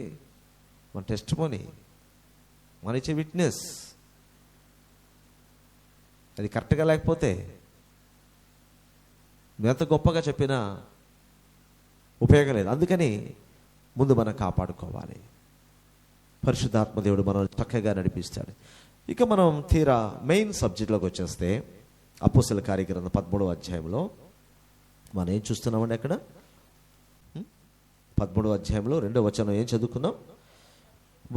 మన టెస్ట్ మనీ, మన ఇచ్చే విట్నెస్ అది కరెక్ట్గా లేకపోతే నువ్వు ఎంత గొప్పగా చెప్పినా ఉపయోగం లేదు. అందుకని ముందు మనం కాపాడుకోవాలి. పరిశుద్ధాత్మ దేవుడు మనం చక్కగా నడిపిస్తాడు. ఇక మనం తీరా మెయిన్ సబ్జెక్ట్లోకి వచ్చేస్తే అపోస్తలుల కార్యగ్రంథం 13వ అధ్యాయంలో మనం ఏం చూస్తున్నామండి? అక్కడ 13వ అధ్యాయంలో 2వ వచనం ఏం చదువుకున్నాం?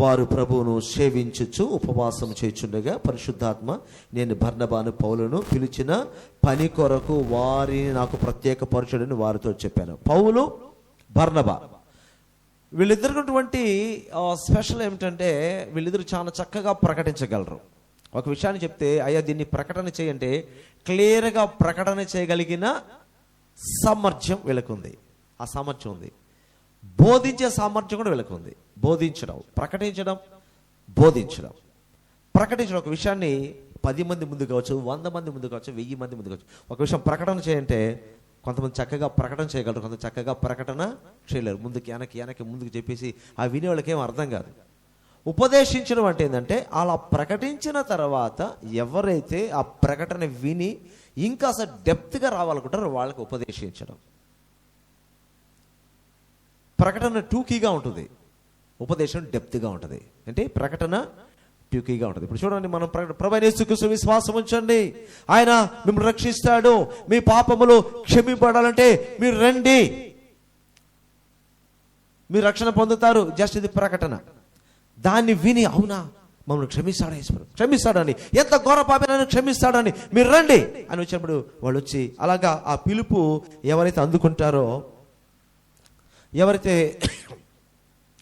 వారు ప్రభువును సేవించుచు ఉపవాసం చేయుచుండగా పరిశుద్ధాత్మ నేను బర్నబాను పౌలును పిలిచిన పని కొరకు వారిని నాకు ప్రత్యేకపరచుడని వారితో చెప్పాను. పౌలు, బర్నబా వీళ్ళిద్దరిటువంటి స్పెషల్ ఏమిటంటే వీళ్ళిద్దరు చాలా చక్కగా ప్రకటించగలరు. ఒక విషయాన్ని చెప్తే అయ్యా దీన్ని ప్రకటన చేయంటే క్లియర్గా ప్రకటన చేయగలిగిన సామర్థ్యం వీళ్ళకుంది. ఆ సామర్థ్యం ఉంది. బోధించే సామర్థ్యం కూడా వీళ్ళకు ఉంది. బోధించడం, ప్రకటించడం, బోధించడం, ప్రకటించడం. ఒక విషయాన్ని 10 మంది ముందు కావచ్చు, 100 మంది ముందు కావచ్చు, 1000 మంది ముందు కావచ్చు. ఒక విషయం ప్రకటన చేయంటే కొంతమంది చక్కగా ప్రకటన చేయగలరు, కొంతమంది చక్కగా ప్రకటన చేయలేరు. ముందుకు చెప్పేసి ఆ వినే వాళ్ళకి ఏం అర్థం కాదు. ఉపదేశించడం అంటే ఏంటంటే అలా ప్రకటించిన తర్వాత ఎవరైతే ఆ ప్రకటన విని ఇంకా అసలు డెప్త్గా రావాలనుకుంటారో వాళ్ళకి ఉపదేశించడం. ప్రకటన టూకీగా ఉంటుంది, ఉపదేశం డెప్త్గా ఉంటుంది. అంటే ప్రకటన ట్యూకీగా ఉంటుంది. ఇప్పుడు చూడండి, మనం ప్రభువైన యేసుక్రీస్తు విశ్వాసం ఉంచండి, ఆయన మిమ్మల్ని రక్షిస్తాడు, మీ పాపములు క్షమింపడాలంటే మీరు రండి, మీరు రక్షణ పొందుతారు. జస్ట్ ఇది ప్రకటన. దాన్ని విని అవునా మమ్మల్ని క్షమిస్తాడా ఈశ్వరుడు, క్షమిస్తాడని, ఎంత ఘోర పాపైనా క్షమిస్తాడని, మీరు రండి అని వచ్చినప్పుడు వాళ్ళు వచ్చి అలాగా ఆ పిలుపు ఎవరైతే అందుకుంటారో, ఎవరైతే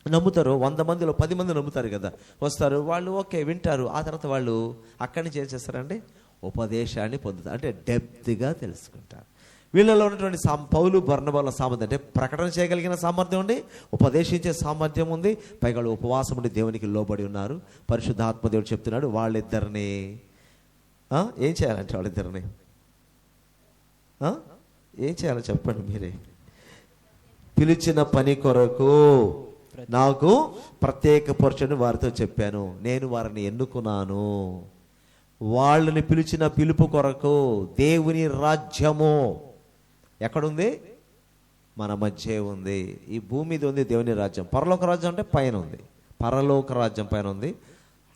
నమ్ముతారో 100 మందిలో 10 మంది నమ్ముతారు కదా, వస్తారు వాళ్ళు, ఓకే వింటారు. ఆ తర్వాత వాళ్ళు అక్కడి నుంచి ఏం చేస్తారంటే ఉపదేశాన్ని పొందుతారు. అంటే డెప్త్గా తెలుసుకుంటారు. వీళ్ళలో ఉన్నటువంటి పౌలు, బర్నబాల సామర్థ్యం అంటే ప్రకటన చేయగలిగిన సామర్థ్యం ఉంది, ఉపదేశించే సామర్థ్యం ఉంది, పైగా వాళ్ళు ఉపవాసం ఉండి దేవునికి లోబడి ఉన్నారు. పరిశుద్ధాత్మ దేవుడు చెప్తున్నాడు వాళ్ళిద్దరిని ఏం చేయాలంటే వాళ్ళిద్దరిని ఏం చేయాలో చెప్పండి మీరే. పిలిచిన పని కొరకు నాకు ప్రత్యేకపరచని వారితో చెప్పాను, నేను వారిని ఎన్నుకున్నాను. వాళ్ళని పిలిచిన పిలుపు కొరకు దేవుని రాజ్యము ఎక్కడుంది? మన మధ్య ఉంది. ఈ భూమి మీద ఉంది దేవుని రాజ్యం. పరలోక రాజ్యం అంటే పైన ఉంది, పరలోక రాజ్యం పైన ఉంది.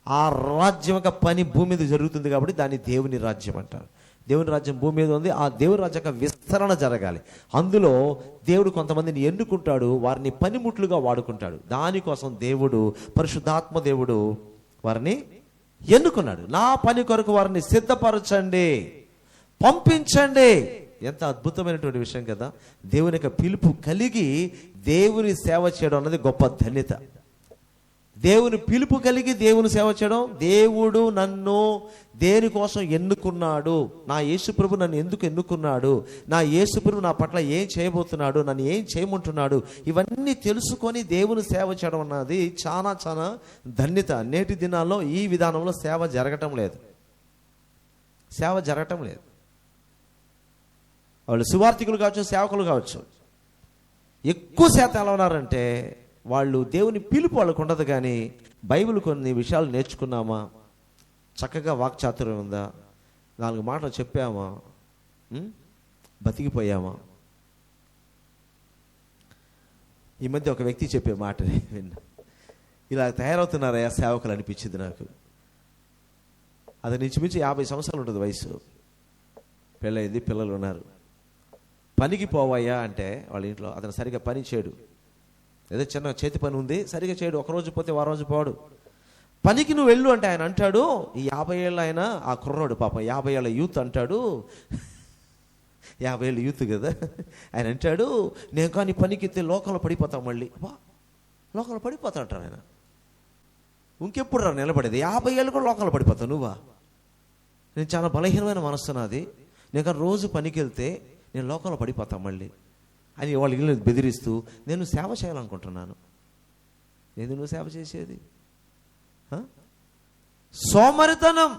ఆ రాజ్యం యొక్క పని భూమి మీద జరుగుతుంది కాబట్టి దాన్ని దేవుని రాజ్యం అంటారు. దేవుని రాజ్యం భూమి మీద ఉంది. ఆ దేవుని రాజ్యం యొక్క విస్తరణ జరగాలి. అందులో దేవుడు కొంతమందిని ఎన్నుకుంటాడు, వారిని పనిముట్లుగా వాడుకుంటాడు. దానికోసం దేవుడు, పరిశుద్ధాత్మ దేవుడు వారిని ఎన్నుకున్నాడు. నా పని కొరకు వారిని సిద్ధపరచండి, పంపించండి. ఎంత అద్భుతమైనటువంటి విషయం కదా. దేవుని యొక్క పిలుపు కలిగి దేవుని సేవ చేయడం అన్నది గొప్ప ధన్యత. దేవుని పిలుపు కలిగి దేవుని సేవ చేయడం. దేవుడు నన్ను దేనికోసం ఎన్నుకున్నాడు, నా యేసుప్రభు నన్ను ఎందుకు ఎన్నుకున్నాడు, నా యేసుప్రభు నా పట్ల ఏం చేయబోతున్నాడు, నన్ను ఏం చేయమంటున్నాడు, ఇవన్నీ తెలుసుకొని దేవుని సేవ చేయడం అన్నది చాలా చాలా ధన్యత. నేటి దినాల్లో ఈ విధానంలో సేవ జరగటం లేదు. వాళ్ళు సువార్థికులు కావచ్చు, సేవకులు కావచ్చు, ఎక్కువ శాతం ఎలా ఉన్నారంటే వాళ్ళు దేవుని పిలుపు వాళ్ళకు ఉండదు. కానీ బైబిల్ కొన్ని విషయాలు నేర్చుకున్నామా, చక్కగా వాక్చాతుర్యం ఉందా, 4 మాటలు చెప్పామా, బతికిపోయామా. ఈ మధ్య ఒక వ్యక్తి చెప్పే మాట విన్నా, ఇలా తయారవుతున్నారయ్యా సేవకులు అనిపించింది నాకు. అది ఇంచుమించు 50 సంవత్సరాలు ఉంటుంది వయసు, పెళ్ళయింది, పిల్లలు ఉన్నారు. పనికి పోవయ్యా అంటే వాళ్ళ ఇంట్లో అతను సరిగా పని చేయడు. ఏదో చిన్న చేతి పని ఉంది, సరిగా చేయడు. ఒకరోజు పోతే వారం రోజు పోడు. పనికి నువ్వు వెళ్ళు అంటే ఆయన అంటాడు, ఈ 50 ఏళ్ళ ఆయన ఆ కుర్రోడు పాపం 50 ఏళ్ళ యూత్ అంటాడు, 50 ఏళ్ళ యూత్ కదా, ఆయన అంటాడు, నేను కానీ పనికి ఎత్తే లోకంలో పడిపోతాం. మళ్ళీ లోకంలో పడిపోతా అంటారు ఆయన. ఇంకెప్పుడు రా నిలబడేది? 50 ఏళ్ళు కూడా లోకంలో పడిపోతావు నువ్వా? నేను చాలా బలహీనమైన మనస్సు నాది, నేను కానీ రోజు పనికి వెళ్తే నేను లోకంలో పడిపోతాను మళ్ళీ అని వాళ్ళ ఇల్లు బెదిరిస్తూ, నేను సేవ చేయాలనుకుంటున్నాను. నేను నువ్వు సేవ చేసేది సోమరితనం,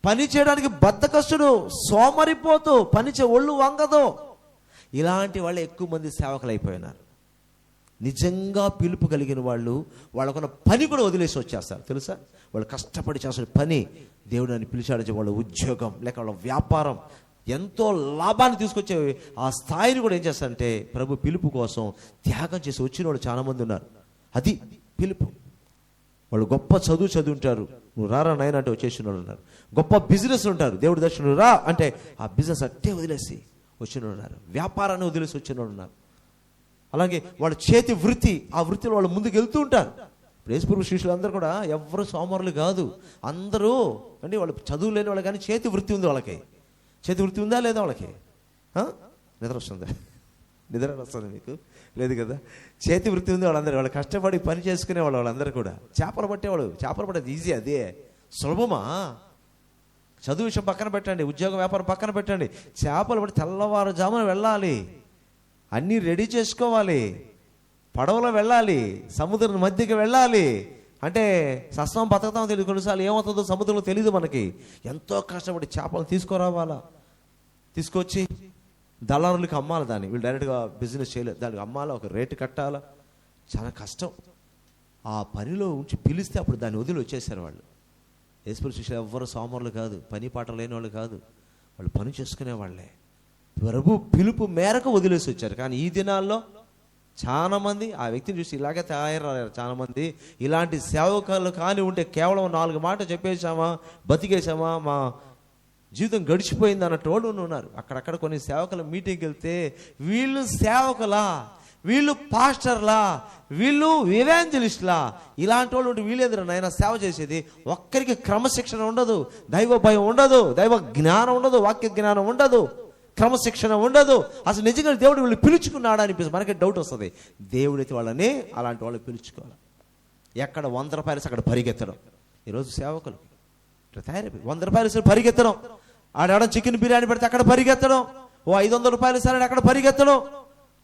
పని చేయడానికి బద్ధకస్తుడు, సోమరిపోతూ పని ఒళ్ళు వంగదు. ఇలాంటి వాళ్ళు ఎక్కువ మంది సేవకులు అయిపోయినారు. నిజంగా పిలుపు కలిగిన వాళ్ళు వాళ్ళకున్న పని కూడా వదిలేసి వచ్చేస్తారు. తెలుసా? వాళ్ళు కష్టపడి చేసిన పని, దేవుడు అని పిలిచాడు, వాళ్ళ ఉద్యోగం లేక వాళ్ళ వ్యాపారం ఎంతో లాభాన్ని తీసుకొచ్చే ఆ స్థాయిని కూడా ఏం చేస్తారంటే ప్రభు పిలుపు కోసం త్యాగం చేసి వచ్చిన వాళ్ళు చాలా మంది ఉన్నారు. అది పిలుపు. వాళ్ళు గొప్ప చదువు ఉంటారు, నువ్వు రారా నాయన అంటే వచ్చేసిన వాళ్ళు ఉన్నారు. గొప్ప బిజినెస్ ఉంటారు, దేవుడి దర్శనం రా అంటే ఆ బిజినెస్ అట్టే వదిలేసి వచ్చిన వాళ్ళు ఉన్నారు. వ్యాపారాన్ని వదిలేసి వచ్చిన వాళ్ళు ఉన్నారు. అలాగే వాళ్ళ చేతి వృత్తి, ఆ వృత్తిలో వాళ్ళు ముందుకు వెళ్తూ ఉంటారు. యేసుప్రభు శిష్యులు అందరూ కూడా ఎవరు సోమరులు కాదు, అందరూ అంటే వాళ్ళు చదువు లేని వాళ్ళు, కానీ చేతి వృత్తి ఉంది వాళ్ళకి. చేతి వృత్తి ఉందా లేదా వాళ్ళకి? నిద్ర వస్తుందా? నిద్ర వస్తుంది మీకు? లేదు కదా. చేతి వృత్తి ఉంది వాళ్ళందరూ. వాళ్ళు కష్టపడి పని చేసుకునేవాళ్ళు వాళ్ళందరూ కూడా. చేపలు పట్టేవాళ్ళు. చేపలు పట్టేది ఈజీ, అదే సులభమా? చదువు విషయం పక్కన పెట్టండి, ఉద్యోగ వ్యాపారం పక్కన పెట్టండి. చేపలు పట్టి తెల్లవారుజామున వెళ్ళాలి, అన్నీ రెడీ చేసుకోవాలి, పడవలో వెళ్ళాలి, సముద్రం మధ్యకి వెళ్ళాలి. అంటే సస్తం బతకతామో తెలియదు, కొన్నిసార్లు ఏమవుతుందో సముద్రంలో తెలియదు మనకి. ఎంతో కష్టపడి చేపలు తీసుకురావాలా, తీసుకొచ్చి దళారులకు అమ్మాలి. దాన్ని వీళ్ళు డైరెక్ట్గా బిజినెస్ చేయలేదు, దానికి అమ్మాలా, ఒక రేటు కట్టాలా, చాలా కష్టం. ఆ పనిలో ఉంచి పిలిస్తే అప్పుడు దాన్ని వదిలి వచ్చేసారు వాళ్ళు. యేసుప్రభు శిష్యులు ఎవ్వరు సోమరులు కాదు, పని పాట లేని వాళ్ళు కాదు, వాళ్ళు పని చేసుకునే వాళ్ళే. ప్రభు పిలుపు మేరకు వదిలేసి వచ్చారు. కానీ ఈ దినాల్లో చాలా మంది ఆ వ్యక్తిని చూసి ఇలాగే తయారయ్యారు. చాలా మంది ఇలాంటి సేవకులు కానీ ఉంటే కేవలం 4 మాటలు చెప్పేశామా, బతికేసామా, మా జీవితం గడిచిపోయింది అన్నట్టు వాళ్ళు ఉన్నారు. అక్కడక్కడ కొన్ని సేవకుల మీటింగ్కి వెళ్తే వీళ్ళు సేవకులా, వీళ్ళు పాస్టర్లా, వీళ్ళు ఎవాంజలిస్ట్లా, ఇలాంటి వాళ్ళు ఉంటే వీళ్ళు ఎదురు నాయన సేవ చేసేది. ఒక్కరికి క్రమశిక్షణ ఉండదు, దైవ భయం ఉండదు, దైవ జ్ఞానం ఉండదు, వాక్య జ్ఞానం ఉండదు, క్రమశిక్షణ ఉండదు. అసలు నిజంగా దేవుడు వీళ్ళు పిలుచుకున్నాడా అనిపిస్తుంది. మనకి డౌట్ వస్తుంది. దేవుడైతే వాళ్ళని అలాంటి వాళ్ళు పిలుచుకోవాలి. ఎక్కడ 100 రూపాయలు అక్కడ పరిగెత్తడం. ఈరోజు సేవకులు ఇట్లా తయారైపోయి 100 రూపాయలు పరిగెత్తడం, ఆడ చికెన్ బిర్యానీ పెడితే అక్కడ పరిగెత్తడం, ఓ 500 రూపాయలు ఇస్తారంటే అక్కడ పరిగెత్తడం,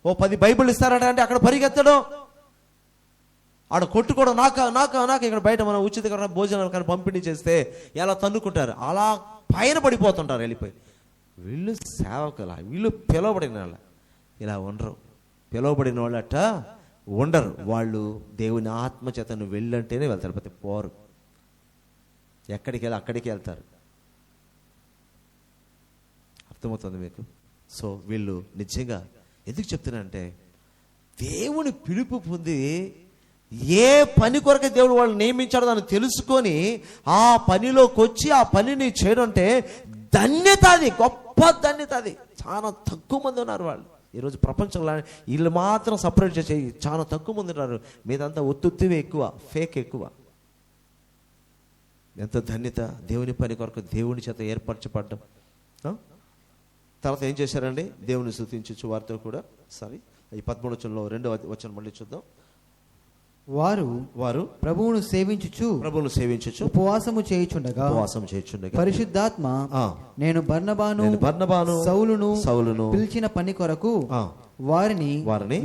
ఓ 10 బైబిల్ ఇస్తారంటే అక్కడ పరిగెత్తడం, ఆడ కొట్టుకోవడం, నాక ఇక్కడ బయట మనం ఉచిత భోజనాలు కానీ పంపిణీ చేస్తే ఎలా తన్నుకుంటారు, అలా పైన పడిపోతుంటారు వెళ్ళిపోయి. వీళ్ళు సేవకుల, వీళ్ళు పిలువబడిన వాళ్ళ. ఇలా ఉండరు. పిలువబడిన వాళ్ళట ఉండరు. వాళ్ళు దేవుని ఆత్మచేతను వెళ్ళంటేనే వెళ్తారు, ప్రతి పోరు. ఎక్కడికి వెళ్ళి అక్కడికి వెళ్తారు. అర్థమవుతుంది మీకు? సో వీళ్ళు నిజంగా ఎందుకు చెప్తున్నానంటే, దేవుని పిలుపు పొంది ఏ పని కొరకే దేవుడు వాళ్ళు నియమించాడో దాన్ని తెలుసుకొని ఆ పనిలోకి వచ్చి ఆ పనిని చేయడం అంటే ధన్యత. అది గొప్ప ధన్యత. అది చాలా తక్కువ మంది ఉన్నారు వాళ్ళు ఈరోజు ప్రపంచంలో. వీళ్ళు మాత్రం సపరేట్ చేసే చాలా తక్కువ మంది ఉన్నారు. మీదంతా ఒత్తుత్తివే ఎక్కువ, ఫేక్ ఎక్కువ. ఎంత ధన్యత దేవుని పని కొరకు దేవుని చేత ఏర్పరచబడ్డం. తర్వాత ఏం చేశారండి? దేవుని స్తుతించు వారితో కూడా. ఈ 13వ వచనంలో 2వ వచనం మళ్ళీ చూద్దాం. వారు ప్రభువును సేవించుచు ఉపవాసము చేయుచుండగా పరిశుద్ధాత్మ నేను బర్నబాను సౌలును పిలిచిన పని కొరకు వారిని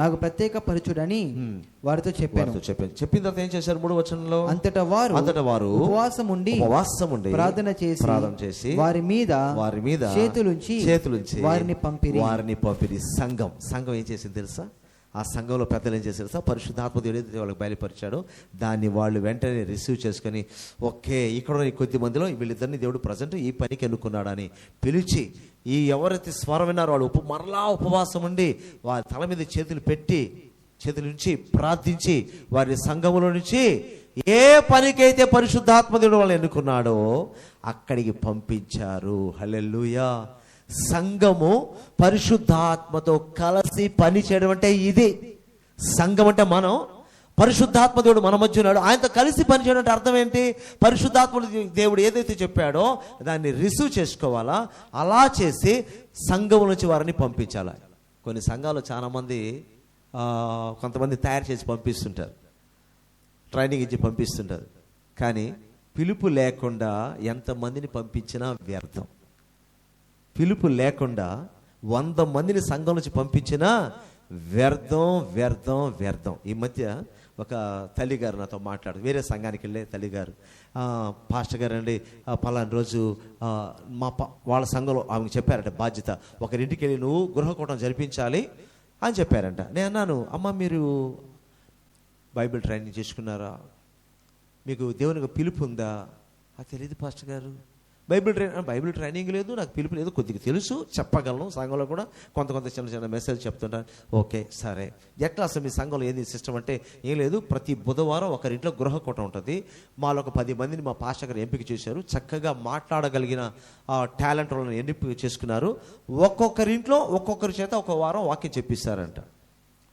నాకు ప్రత్యేక పరచుడని వారితో చెప్పాను. చెప్పిన తర్వాత ఏం చేశారు? 3వ వచనంలో అంతటా వారు ఉపవాసం ఉండి ప్రార్థన చేసి వారి మీద చేతులుంచి వారిని పంపిరి. సంఘం ఏం చేసింది తెలుసా? ఆ సంఘంలో పెద్దలు ఏం చేశారు సార్? పరిశుద్ధాత్మ ఏదైతే వాళ్ళకి బయలుపరిచాడో దాన్ని వాళ్ళు వెంటనే రిసీవ్ చేసుకొని, ఓకే ఇక్కడ కొద్ది మందిలో వీళ్ళిద్దరిని దేవుడు ప్రజెంట్ ఈ పనికి ఎన్నుకున్నాడని పిలిచి, ఈ ఎవరైతే స్వరం విన్నారో వాళ్ళు మరలా ఉపవాసం ఉండి వారి తల మీద చేతులు నుంచి ప్రార్థించి వారి సంఘములో నుంచి ఏ పనికైతే పరిశుద్ధాత్మ దేవుడు వాళ్ళు ఎన్నుకున్నాడో అక్కడికి పంపించారు. హల్లెలూయా. సంఘము పరిశుద్ధాత్మతో కలిసి పని చేయడం అంటే ఇది. సంఘం అంటే మనం, పరిశుద్ధాత్మ దేవుడు మన మధ్య ఉన్నాడు, ఆయనతో కలిసి పనిచేయడం అంటే అర్థం ఏంటి? పరిశుద్ధాత్మ దేవుడు ఏదైతే చెప్పాడో దాన్ని రిసీవ్ చేసుకోవాలా, అలా చేసి సంఘం నుంచి వారిని పంపించాలి. కొన్ని సంఘాలు చాలామంది కొంతమంది తయారు చేసి పంపిస్తుంటారు, ట్రైనింగ్ ఇచ్చి పంపిస్తుంటారు. కానీ పిలుపు లేకుండా ఎంతమందిని పంపించినా వ్యర్థం. పిలుపు లేకుండా 100 మందిని సంఘం నుంచి పంపించినా వ్యర్థం వ్యర్థం వ్యర్థం. ఈ మధ్య ఒక తల్లిగారు నాతో మాట్లాడు, వేరే సంఘానికి వెళ్ళే తల్లిగారు, పాస్టర్ గారు అండి పలానా రోజు వాళ్ళ సంఘంలో ఆమెకు చెప్పారంట బాధ్యత, ఒకరింటికి వెళ్ళి నువ్వు గృహకూటం జరిపించాలి అని చెప్పారంట. నేను అన్నాను, అమ్మ మీరు బైబిల్ ట్రైనింగ్ చేసుకున్నారా, మీకు దేవునికి పిలుపు ఉందా? అది తెలియదు పాస్టర్ గారు, బైబిల్ ట్రైనింగ్ లేదు, నాకు పిలుపు లేదు, కొద్దిగా తెలుసు, చెప్పగలను, సంఘంలో కూడా కొంత చిన్న చిన్న మెసేజ్ చెప్తుంటాను. ఓకే సరే, ఎట్లా అసలు మీ సంఘంలో ఏంది సిస్టమ్ అంటే, ఏం లేదు, ప్రతి బుధవారం ఒకరింట్లో గృహకూటం ఉంటుంది, మాలో ఒక 10 మందిని మా పాస్టర్ గారు ఎంపిక చేశారు, చక్కగా మాట్లాడగలిగిన టాలెంట్ వాళ్ళని ఎంపిక చేసుకున్నారు, ఒక్కొక్కరింట్లో ఒక్కొక్కరి చేత ఒక వారం వాక్యం చెప్పిస్తారంట.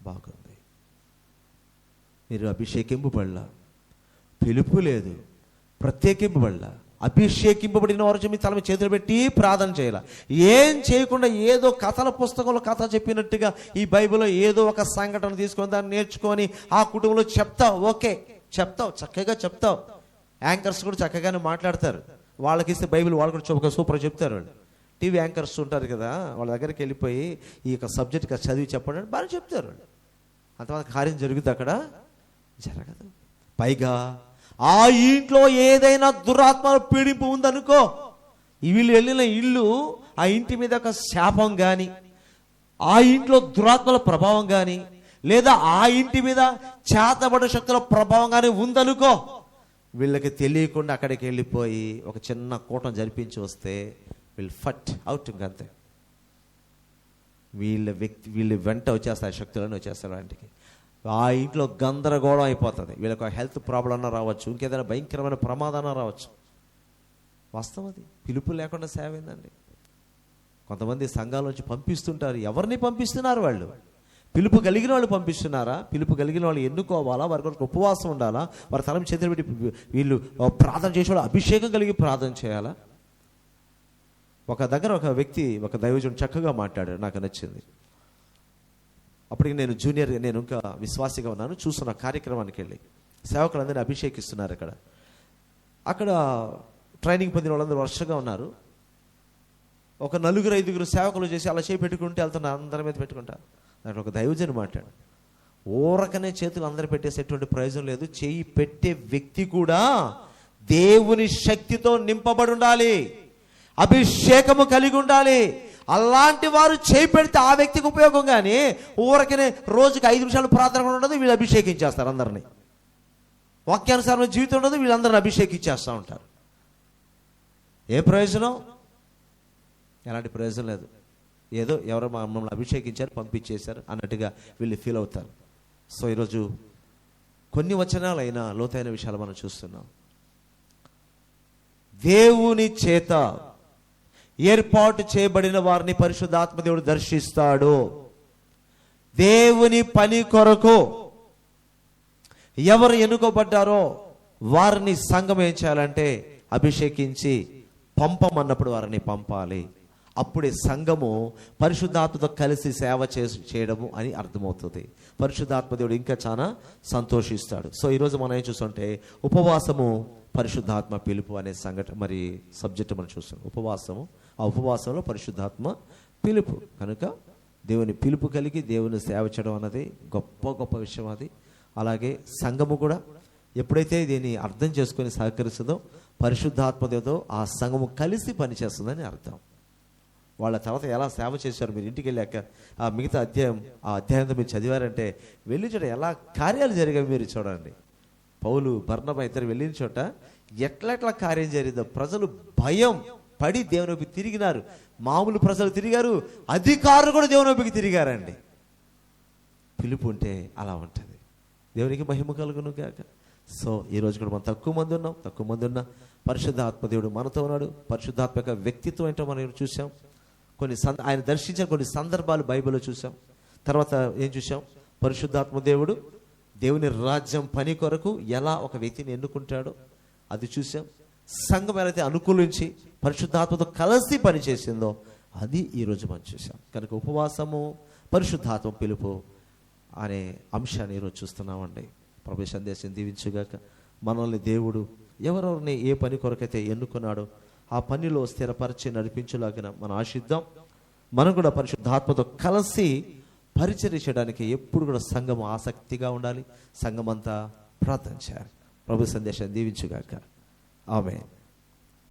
బాగుంది, మీరు అభిషేకింపబడలా, పిలుపు లేదు, ప్రత్యేకింపబడలా, అభిషేకింపబడిన వారు మీ తల మీద చేతులు పెట్టి ప్రార్థన చేయాల. ఏం చేయకుండా ఏదో కథల పుస్తకంలో కథ చెప్పినట్టుగా ఈ బైబిల్లో ఏదో ఒక సంఘటన తీసుకొని దాన్ని నేర్చుకొని ఆ కుటుంబంలో చెప్తావు, ఓకే చెప్తావు, చక్కగా చెప్తావు. యాంకర్స్ కూడా చక్కగానే మాట్లాడతారు, వాళ్ళకి ఇస్తే బైబిల్ వాళ్ళు కూడా సూపర్ చెప్తారు. వాళ్ళు టీవీ యాంకర్స్ ఉంటారు కదా, వాళ్ళ దగ్గరికి వెళ్ళిపోయి ఈ యొక్క సబ్జెక్ట్ చదివి చెప్పడం బాగా చెప్తారు. అంతమంది కార్యం జరుగుతుంది అక్కడ? జరగదు. పైగా ఆ ఇంట్లో ఏదైనా దురాత్మల పీడింపు ఉందనుకో, వీళ్ళు వెళ్ళిన ఇల్లు, ఆ ఇంటి మీద ఒక శాపం కానీ, ఆ ఇంట్లో దురాత్మల ప్రభావం కానీ, లేదా ఆ ఇంటి మీద చేతబడ శక్తుల ప్రభావం కానీ ఉందనుకో, వీళ్ళకి తెలియకుండా అక్కడికి వెళ్ళిపోయి ఒక చిన్న కూటం జరిపించి వస్తే వీళ్ళు ఫట్ అవుట్, ఇంకంతే. వీళ్ళు వెంట వచ్చేస్తారు, శక్తులను వచ్చేస్తారు వాటికి. ఆ ఇంట్లో గందరగోళం అయిపోతుంది, వీళ్ళకి హెల్త్ ప్రాబ్లం అన్నా రావచ్చు, ఇంకేదైనా భయంకరమైన ప్రమాదం రావచ్చు. వాస్తవం అది. పిలుపు లేకుండా సేవ ఏందండి? కొంతమంది సంఘాల నుంచి పంపిస్తుంటారు, ఎవరిని పంపిస్తున్నారు? వాళ్ళు పిలుపు కలిగిన వాళ్ళు పంపిస్తున్నారా? పిలుపు కలిగిన వాళ్ళు ఎన్నుకోవాలా, వారి కొరకు ఉపవాసం ఉండాలా, వారి తలం చేతులు పెట్టి వీళ్ళు ప్రార్థన చేసే వాళ్ళు అభిషేకం కలిగి ప్రార్థన చేయాలా? ఒక దగ్గర ఒక వ్యక్తి, ఒక దైవజనుడు చక్కగా మాట్లాడాడు, నాకు నచ్చింది. అప్పటికి నేను ఇంకా విశ్వాసిగా ఉన్నాను. చూస్తున్న కార్యక్రమానికి వెళ్ళి సేవకులందరినీ అభిషేకిస్తున్నారు. అక్కడ ట్రైనింగ్ పొందిన వాళ్ళందరూ వరుసగా ఉన్నారు. ఒక 4-5 సేవకులు చేసి అలా చేయి పెట్టుకుంటే వెళ్తున్నారు, అందరి మీద పెట్టుకుంటారు. దాంట్లో ఒక దైవజనుడు మాట్లాడు, ఊరకనే చేతులు అందరు పెట్టేసేటువంటి ప్రయోజనం లేదు, చేయి పెట్టే వ్యక్తి కూడా దేవుని శక్తితో నింపబడి ఉండాలి, అభిషేకము కలిగి ఉండాలి. అలాంటి వారు చేయి పెడితే ఆ వ్యక్తికి ఉపయోగం. కానీ ఊరకనే రోజుకి 5 నిమిషాలు ప్రార్థన ఉండదు, వీళ్ళు అభిషేకించేస్తారు అందరినీ. వాక్యానుసారమైన జీవితం ఉండదు, వీళ్ళందరిని అభిషేకించేస్తూ ఉంటారు. ఏ ప్రయోజనం? ఎలాంటి ప్రయోజనం లేదు. ఏదో ఎవరో మమ్మల్ని అభిషేకించారు, పంపించేశారు అన్నట్టుగా వీళ్ళు ఫీల్ అవుతారు. సో ఈరోజు కొన్ని వచనాలైనా లోతైన విషయాలు మనం చూస్తున్నాం. దేవుని చేత ఏర్పాటు చేయబడిన వారిని పరిశుద్ధాత్మ దేవుడు దర్శిస్తాడు. దేవుని పని కొరకు ఎవరు ఎన్నుకోబడ్డారో వారిని సంఘం ఏం చేయాలంటే అభిషేకించి పంపమన్నప్పుడు వారిని పంపాలి. అప్పుడే సంఘము పరిశుద్ధాత్మతో కలిసి సేవ చేయడము అని అర్థమవుతుంది. పరిశుద్ధాత్మ దేవుడు ఇంకా చాలా సంతోషిస్తాడు. సో ఈరోజు మనం ఏం చూస్తుంటే ఉపవాసము పరిశుద్ధాత్మ పిలుపు అనే సంఘటన మరి సబ్జెక్ట్ మనం చూస్తున్నాం. ఉపవాసము, ఆ ఉపవాసంలో పరిశుద్ధాత్మ పిలుపు కనుక దేవుని పిలుపు కలిగి దేవుని సేవ చేయడం అన్నది గొప్ప గొప్ప విషయం. అది అలాగే సంఘము కూడా ఎప్పుడైతే దీన్ని అర్థం చేసుకొని సహకరిస్తుందో పరిశుద్ధాత్మతో ఆ సంఘము కలిసి పనిచేస్తుందని అర్థం. వాళ్ళ తర్వాత ఎలా సేవ చేశారు మీరు ఇంటికి వెళ్ళాక ఆ మిగతా అధ్యాయంతో మీరు చదివారంటే వెళ్ళిన చోట ఎలా కార్యాలు జరిగాయి మీరు చూడండి. పౌలు బర్నబా ఇద్దరు వెళ్ళిన చోట ఎట్లా కార్యం జరిగిందో ప్రజలు భయం పడి దేవుని వైపు తిరిగినారు. మామూలు ప్రజలు తిరిగారు, అధికారులు కూడా దేవుని వైపుకి తిరిగారండి. పిలుపు ఉంటే అలా ఉంటుంది. దేవునికి మహిమ కలుగును గాక. సో ఈరోజు కూడా మనం తక్కువ మంది ఉన్నా పరిశుద్ధాత్మ దేవుడు మనతో ఉన్నాడు. పరిశుద్ధాత్మక వ్యక్తిత్వం ఏంటో మనం చూసాం. ఆయన దర్శించిన కొన్ని సందర్భాలు బైబిల్లో చూసాం. తర్వాత ఏం చూసాం? పరిశుద్ధాత్మ దేవుని రాజ్యం పని కొరకు ఎలా ఒక వ్యక్తిని ఎన్నుకుంటాడో అది చూసాం. సంఘం ఎలా అనుకూలించి పరిశుద్ధాత్మతో కలిసి పనిచేసిందో అది ఈరోజు మనం చూసాం. కనుక ఉపవాసము, పరిశుద్ధాత్మ పిలుపు అనే అంశాన్ని ఈరోజు చూస్తున్నామండి. ప్రభు సందేశం దీవించుగాక. మనల్ని దేవుడు ఎవరెవరిని ఏ పని కొరకైతే ఎన్నుకున్నాడో ఆ పనిలో స్థిరపరిచి నడిపించులాగిన మనం ఆశిద్దాం. మనం కూడా పరిశుద్ధాత్మతో కలిసి పరిచర్య చేయడానికి ఎప్పుడు కూడా సంఘం ఆసక్తిగా ఉండాలి. సంఘం అంతా ప్రార్థన చేయాలి. ప్రభు సందేశాన్ని దీవించుగాక. ఆమేన్.